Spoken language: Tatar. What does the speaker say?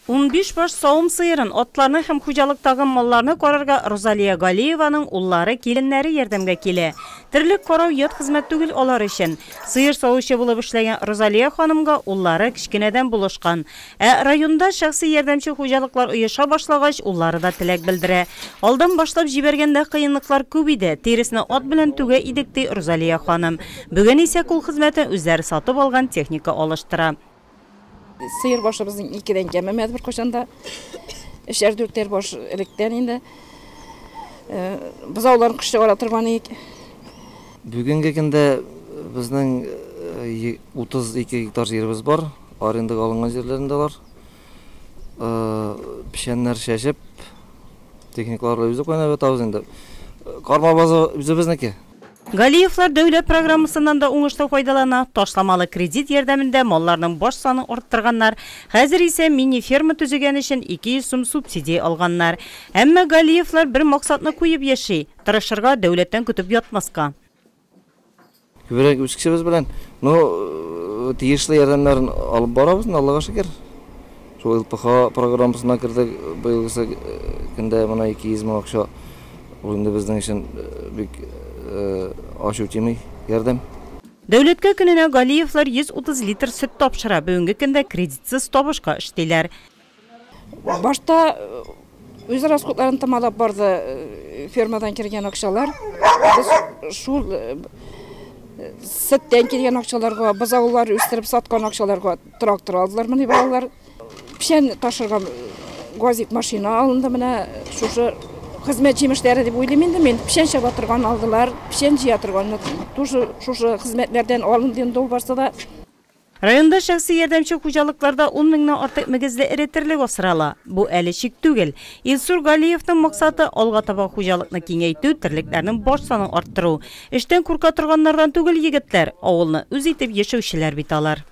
15 баш сауым сыйырын, отларны һәм хуҗалыктагы малларны карарга Розалия Галиеваның уллары, киленнәре ярдәмгә килә. Терлек карау ят хезмәт түгел алар өчен. Сыйыр саучы булып эшләгән Розалия ханымга уллары кичкенәдән булышкан. Районда шәхси ярдәмче хуҗалыклар оеша башлагач, уллары да теләк белдерә. Алдан башлап җибәргәндә кыенлыклар күп иде. Тересне ат белән түгә идек ди Розалия ханым. Бүген исә кул хезмәтен үзләре сатып алган техника алыштыра. Сыйыр башыбызның 2дән кәмемәд бер кошанда. 3-4 баш электән инде. Бузауларын кыштыгара торган ик. Бүгенге көндә безнең 32 гектар җиребез бар. Арендага алынган җирләрендә бар. Пишәннәр шәшеп, техникаларla үзе кайнап ятабыз инде. Карма базы үзебезнеке. Галиевлар дәүләт программасыннан да уңышлы файдалана. Ташламалы кредит ярдәмендә малларның баш санын арттырганнар. Хәзер исә мини-ферма төзегән өчен 200 сум субсидия алганнар. Әмма Галиевлар бер максатны куеп яши, тырышырга, дәүләттән көтеп ятмаска. Күбрәк үз кешебез белән, тиешле ярдәмнәрен алып барабыз, Аллага шөкер. Шул ЛПХ программасына кирдек, быелгы көндә моны 200 мең акча. Ул инде безнең өчен бик ашучымый ярдәм. Дәүләткә көненә Галиевлар 130 литр сөт тапшыра. Бүгенге көндә кредитсыз табышка эшлиләр. Башта үз расходларын тамалап барды фермадан кергән акчалар. Шул сөттән кергән акчаларга, базаулар үстереп саткан акчаларга трактор алдылар. Менә балалар пишән ташырга газик машина алынды. Менә шушы хезмәт җимешләре дип уйлыйм инде мен. Пишән чаба торган алдылар, пишән җыя торган. Шушы хезмәтләрдән алынды инде ул барса да. Районда шәхси ярдәмче хуҗалыкларда 10 меңнән артык мөгезле эретерлек асрала. Бу әле чик түгел. Илсур Галиевның максаты алга таба хуҗалыкны киңәйтү, терлекләрнең баш санын арттыру. Эштән курка торганнардан түгел егетләр, авылны үз итеп яшәүчеләр бит алар.